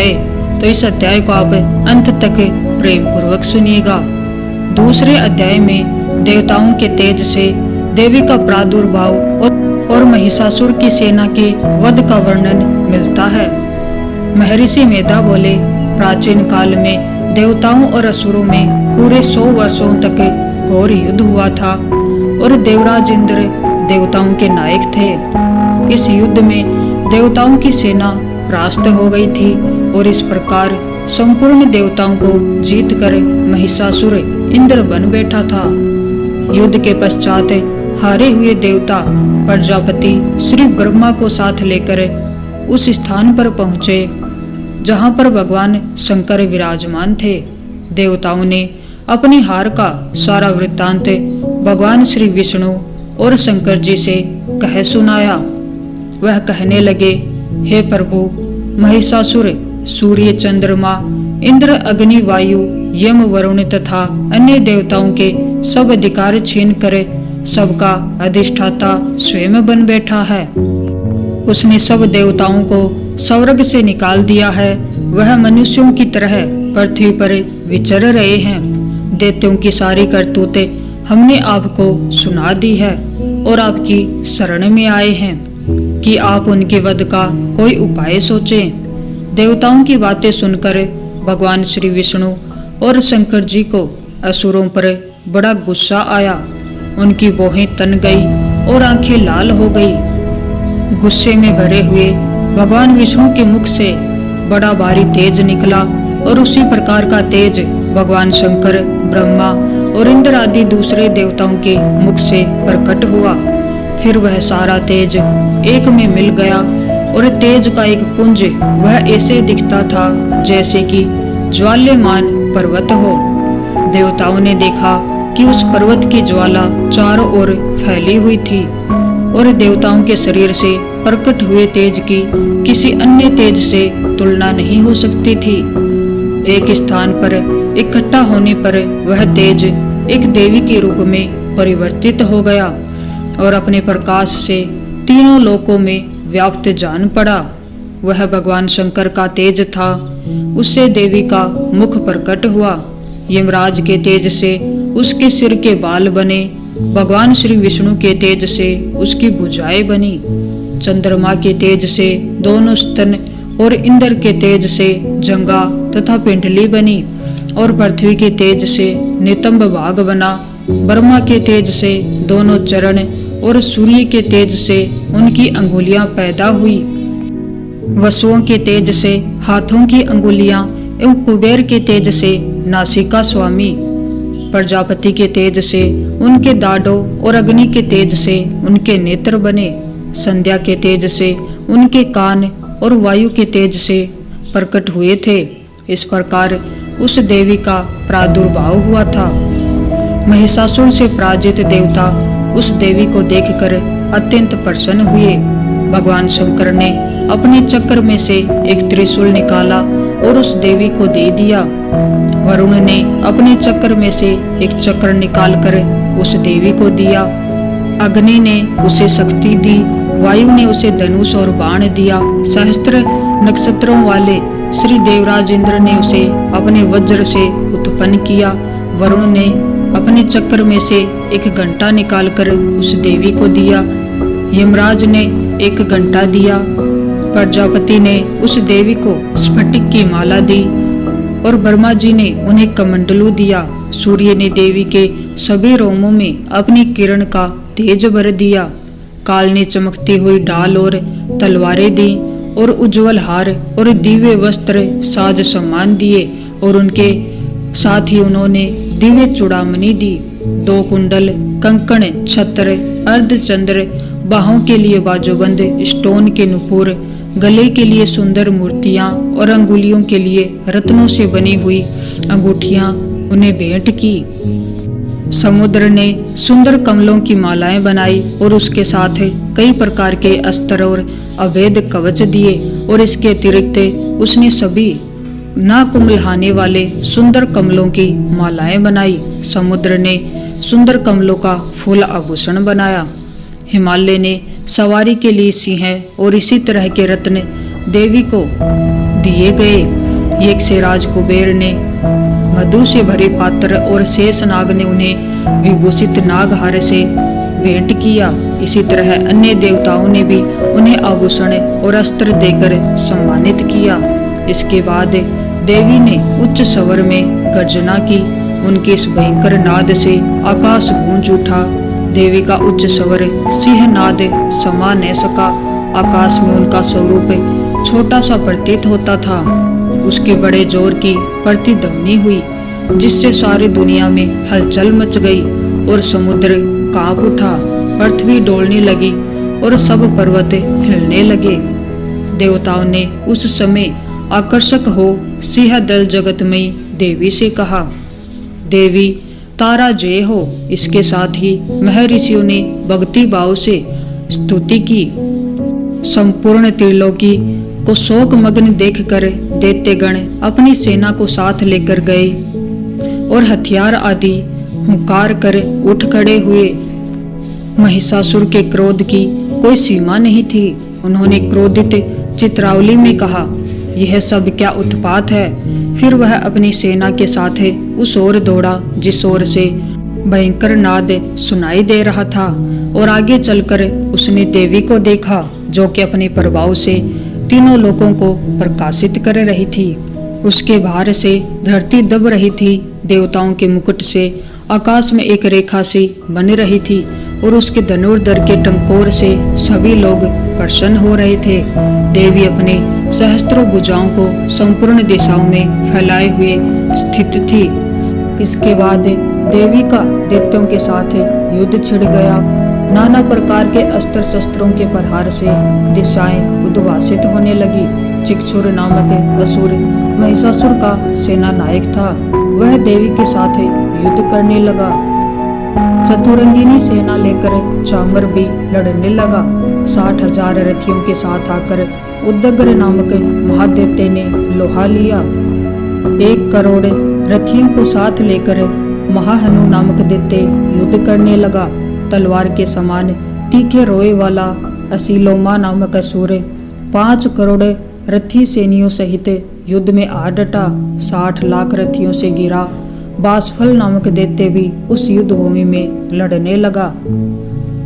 है तो इस अध्याय को आप अंत तक प्रेम पूर्वक सुनिएगा। दूसरे अध्याय में देवताओं के तेज से देवी का प्रादुर्भाव और महिषासुर की सेना के वध का वर्णन मिलता है। महर्षि मेधा बोले, प्राचीन काल में देवताओं और असुरों में पूरे 100 वर्षों तक घोर युद्ध हुआ था और देवराज इंद्र देवताओं के नायक थे। इस युद्ध में देवताओं की सेना परास्त हो गई थी और इस प्रकार संपूर्ण देवताओं को जीतकर महिषासुर इंद्र बन बैठा था। युद्ध के पश्चात हारे हुए देवता प्रजापति श्री ब्रह्मा को साथ लेकर उस स्थान पर पहुंचे जहां पर भगवान शंकर विराजमान थे। देवताओं ने अपनी हार का सारा वृत्तांत भगवान श्री विष्णु और शंकर जी से कह सुनाया। वह कहने लगे, हे प्रभु, महिषासुर सूर्य, चंद्रमा, इंद्र, अग्नि, वायु, यम, वरुण तथा अन्य देवताओं के सब अधिकार छीन कर सबका अधिष्ठाता स्वयं बन बैठा है। उसने सब देवताओं को स्वर्ग से निकाल दिया है। वह मनुष्यों की तरह पृथ्वी पर विचर रहे हैं। दैत्यों की सारी करतूतें हमने आपको सुना दी है और आपकी शरण में आए हैं कि आप उनके वध का कोई उपाय सोचें। देवताओं की बातें सुनकर भगवान श्री विष्णु और शंकर जी को असुरों पर बड़ा गुस्सा आया। उनकी भौहें तन गई और आंखें लाल हो गई। गुस्से में भरे हुए भगवान विष्णु के मुख से बड़ा भारी तेज निकला और उसी प्रकार का तेज भगवान शंकर, ब्रह्मा और इंद्र आदि दूसरे देवताओं के मुख से प्रकट हुआ। फिर वह सारा तेज एक में मिल गया और तेज का एक पुंज वह ऐसे दिखता था जैसे कि ज्वाल्यमान पर्वत हो। देवताओं ने देखा कि उस पर्वत की ज्वाला चारों ओर फैली हुई थी और देवताओं के शरीर से प्रकट हुए तेज की किसी अन्य तेज से तुलना नहीं हो सकती थी। एक स्थान पर इकट्ठा होने पर वह तेज एक देवी के रूप में परिवर्तित हो गया और अपने प्रकाश से तीनों लोकों में व्याप्त जान पड़ा। वह भगवान शंकर का तेज था। उससे देवी का मुख प्रकट हुआ। यमराज के तेज से उसके सिर के बाल बने। भगवान श्री विष्णु के तेज से उसकी भुजाएं बनी। चंद्रमा के तेज से दोनों स्तन और इंद्र के तेज से जंगा तथा पिंडली बनी और पृथ्वी के तेज से नितंब भाग बना। ब्रह्मा के तेज से दोनों चरण और सूर्य के तेज से उनकी अंगुलियां पैदा हुई। वसुओं के तेज से हाथों की अंगुलियां एवं कुबेर के तेज से नासिका स्वामी। प्रजापति के तेज से उनके दाढ़ों और अग्नि के तेज से उनके नेत्र बने। संध्या के तेज से उनके कान और वायु के तेज से प्रकट हुए थे। इस प्रकार उस देवी का प्रादुर्भाव हुआ था। महिषासुर से पराजित देवता उस देवी को देखकर अत्यंत प्रसन्न हुए। भगवान शंकर ने अपने चक्र में से एक त्रिशूल निकाला और उस देवी को दे दिया। वरुण ने अपने चक्र में से एक चक्र निकालकर उस देवी को दिया। अग्नि ने उसे शक्ति दी। वायु ने उसे धनुष और बाण दिया। सहस्त्र नक्षत्रों वाले श्री देवराज इंद्र ने उसे अपने वज्र से उत्पन्न किया। वरुण ने अपने चक्र में से एक घंटा निकालकर उस देवी को दिया। यमराज ने एक घंटा दिया। प्रजापति ने उस देवी को स्फटिक की माला दी और ब्रह्मा जी ने उन्हें कमंडलू दिया। सूर्य ने देवी के सभी रोमों में अपनी किरण का तेज भर दिया। काल ने चमकती हुई ढाल और तलवारें दी और उज्जवल हार और दिव्य वस्त्र साज सम्मान दिए और उनके साथ ही उन्होंने दिव्य चूड़ामणि दी। 2 कुंडल, कंकण, छत्र, अर्धचंद्र, बाहों के लिए बाजूबंद, स्टोन के नुपुर, गले के लिए सुंदर मूर्तियां और अंगुलियों के लिए रत्नों से बनी हुई अंगूठियां उन्हें भेंट की। समुद्र ने सुंदर कमलों की मालाएं बनाई और उसके साथ कई प्रकार के अस्त्र और अभेद कवच दिए और इसके अतिरिक्त उसने सभी ना कुम्हलाने वाले सुंदर कमलों की मालाएं बनाई। समुद्र ने सुंदर कमलों का फूल आभूषण बनाया। हिमालय ने सवारी के लिए सिंह और इसी तरह के रत्न देवी को दिए गए। एक से राज कुबेर ने मधु से भरे पात्र और शेष नाग ने उन्हें विभूषित नागहार से भेंट किया। इसी तरह अन्य देवताओं ने भी उन्हें आभूषण और अस्त्र देकर सम्मानित किया। इसके बाद देवी ने उच्च स्वर में गर्जना की। उनके इस भयंकर नाद से आकाश गूंज उठा। देवी का उच्च स्वर सिंह नाद समा न सका। आकाश में उनका स्वरूप छोटा सा प्रतीत होता था। उसके बड़े जोर की प्रतिध्वनि हुई, जिससे सारी दुनिया में हलचल मच गई और समुद्र कांप उठा, पृथ्वी डोलने लगी और सब पर्वत हिलने लगे। देवताओं ने उस समय आकर्षक हो सिंह दल जगतमयी देवी से कहा, देवी तारा जय हो। इसके साथ ही महर्षियों ने भक्ति भाव से स्तुति की। संपूर्ण त्रिलोकी को शोक मग्न देखकर दैत्यगण अपनी सेना को साथ लेकर गए और हथियार आदि हुंकार कर उठ खड़े हुए। महिषासुर के क्रोध की कोई सीमा नहीं थी। उन्होंने क्रोधित चित्रावली में कहा, यह सब क्या उत्पात है। फिर वह अपनी सेना के साथ उस ओर दौड़ा जिस ओर से भयंकर नाद सुनाई दे रहा था, और आगे चलकर उसने देवी को देखा, जो कि अपने प्रभाव से तीनों लोगों को प्रकाशित कर रही थी। उसके भार से धरती दब रही थी। देवताओं के मुकुट से आकाश में एक रेखा सी बन रही थी और उसके धनुर्धर के टंकोर से सभी लोग प्रसन्न हो रहे थे। देवी अपने सहस्त्रों भुजाओं को संपूर्ण दिशाओं में फैलाए हुए स्थित थी। इसके बाद देवी का दैत्यों के साथ युद्ध छिड़ गया। नाना प्रकार के अस्त्र शस्त्रों के प्रहार से दिशाएं उद्भासित होने लगी। चिक्षुर नामक असुर महिषासुर का सेना नायक था। वह देवी के साथ युद्ध करने लगा। चतुरंगिनी सेना लेकर चामर भी लड़ने लगा। 60,000 रथियों के साथ आकर उदग्र नामक महादैत्य ने लोहा लिया। 1 करोड़ रथियों को साथ लेकर महाहनु नामक दैत्य युद्ध करने लगा। तलवार के समान तीखे रोए वाला असीलोमा नामक असुर 5 करोड़ रथी सैनियों सहित युद्ध में आ डटा। 60 लाख रथियों से गिरा बासफल नामक दैत्य भी उस युद्ध भूमि में लड़ने लगा।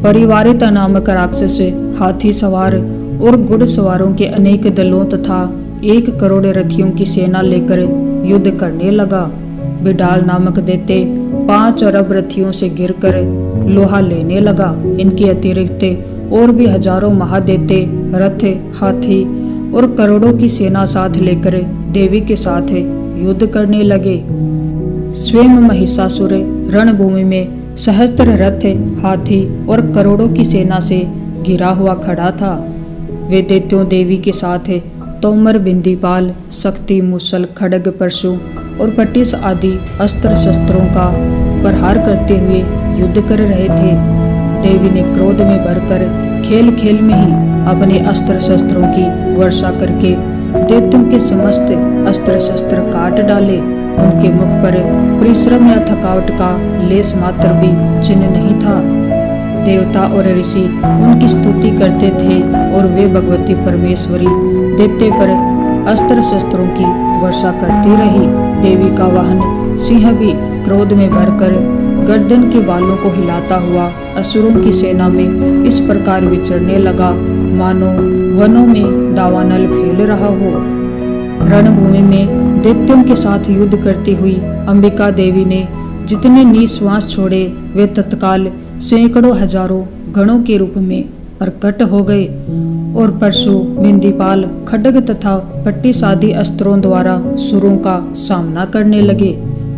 परिवारिता नामक राक्षस हाथी सवार और घुड़सवारों के अनेक दलों तथा 1 करोड़ रथियों की सेना लेकर युद्ध करने लगा। बिडाल नामक दैत्य 5 अरब रथियों से गिरकर लोहा लेने लगा। इनके अतिरिक्त और भी हजारों महादैत्य रथ, हाथी और करोड़ों की सेना साथ लेकर देवी के साथ युद्ध करने लगे। स्वयं महिषासुर रणभूमि में सहस्त्र रथ, हाथी और करोड़ों की सेना से घिरा हुआ खड़ा था। वे दैत्यों देवी के साथ तोमर, बिंदीपाल, शक्ति, मूसल, खड्ग, परशु और पटिस आदि अस्त्र शस्त्रों का प्रहार करते हुए युद्ध कर रहे थे। देवी ने क्रोध में भरकर खेल खेल में ही अपने अस्त्र शस्त्रों की वर्षा करके दैत्यों के समस्त अस्त्र शस्त्र काट डाले। उनके मुख पर परिश्रम या थकावट का लेस मात्र भी चिन्ह नहीं था। देवता और ऋषि उनकी स्तुति करते थे और वे भगवती परमेश्वरी दैत्य पर अस्त्र शस्त्रों की वर्षा करती रही। देवी का वाहन सिंह भी क्रोध में भरकर गर्दन के बालों को हिलाता हुआ असुरों की सेना में इस प्रकार विचरने लगा, मानो वनों में दावानल फैल रहा हो। रणभूमि में दैत्यों के साथ युद्ध करती हुई अंबिका देवी ने जितने निश्वास छोड़े, वे तत्काल सैकड़ों हजारों गणों के रूप में प्रकट हो गए और परशु, बिंदीपाल, खड्ग तथा पट्टिस आदि अस्त्रों द्वारा सुरों का सामना करने लगे।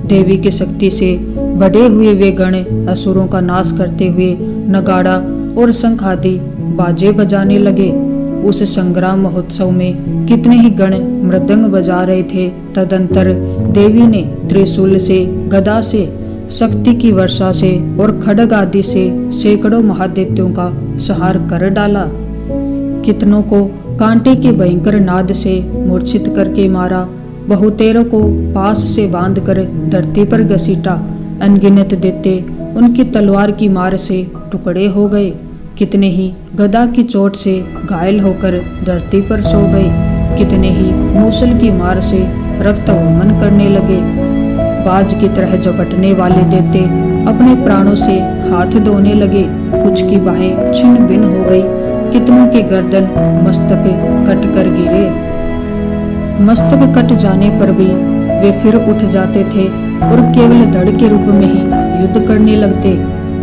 देवी की शक्ति से बढ़े हुए वे गण असुरों का नाश करते हुए नगाड़ा और शंख आदि बाजे बजाने लगे। उस संग्राम महोत्सव में कितने ही गण मृदंग बजा रहे थे। तदंतर देवी ने त्रिशूल से, गदा से, शक्ति की वर्षा से और खड्ग आदि से सैकड़ों महादैत्यों का संहार कर डाला। कितनों को कांटे के भयंकर नाद से मूर्छित करके मारा। बहुतेरों को पास से बांधकर धरती पर घसीटा। अनगिनत दैत्य उनकी तलवार की मार से टुकड़े हो गए। कितने ही गदा की चोट से घायल होकर धरती पर सो गए। कितने ही मूसल की मार से रक्त वमन करने लगे। बाज की तरह झपटने वाले दैत्य अपने प्राणों से हाथ धोने लगे। कुछ की बाहें छिन्न भिन्न हो गई, कितनों के गर्दन मस्तक कट कर गिरे। मस्तक कट जाने पर भी वे फिर उठ जाते थे और केवल धड़ के रूप में ही युद्ध करने लगते।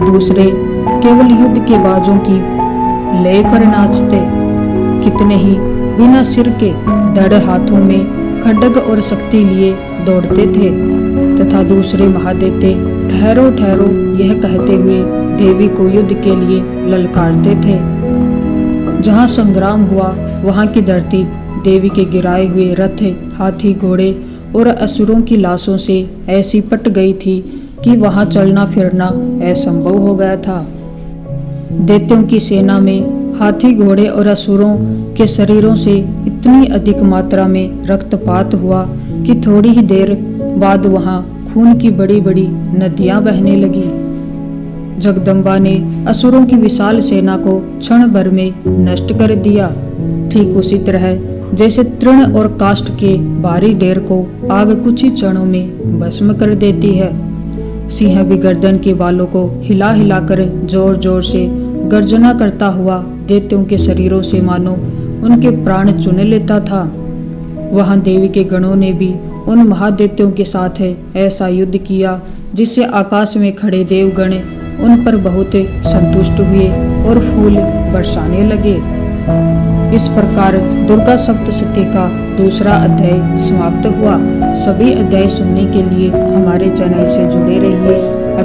दूसरे केवल युद्ध के बाजों की लय पर नाचते। कितने ही बिना सिर के धड़ हाथों में खड्ग और शक्ति लिए दौड़ते थे तथा दूसरे महादैत्य ठहरो ठहरो यह कहते हुए देवी को युद्ध के लिए ललकारते थे। जहाँ संग्राम हुआ वहाँ की धरती देवी के गिराए हुए रथ, हाथी, घोड़े और असुरों की लाशों से ऐसी पट गई थी कि वहाँ चलना फिरना असंभव हो गया था। दैत्यों की सेना में हाथी, घोड़े और असुरों के शरीरों से इतनी अधिक मात्रा में रक्तपात हुआ कि थोड़ी ही देर बाद वहाँ खून की बड़ी बड़ी नदियां बहने लगी। जगदम्बा ने असुरों की विशाल सेना को क्षण भर में नष्ट कर दिया। ठीक उसी तरह जैसे तृण और काष्ठ के भारी ढेर को आग कुछ ही क्षणों में भस्म कर देती है। सिंह भी गर्दन के बालों को हिला हिलाकर जोर जोर से गर्जना करता हुआ दैत्यों के शरीरों से मानो उनके प्राण चुन लेता था। वहां देवी के गणों ने भी उन महादैत्यों के साथ ऐसा युद्ध किया जिससे आकाश में खड़े देवगण उन पर बहुत संतुष्ट हुए और फूल बरसाने लगे। इस प्रकार दुर्गा सप्तशती का दूसरा अध्याय समाप्त हुआ। सभी अध्याय सुनने के लिए हमारे चैनल से जुड़े रहिए।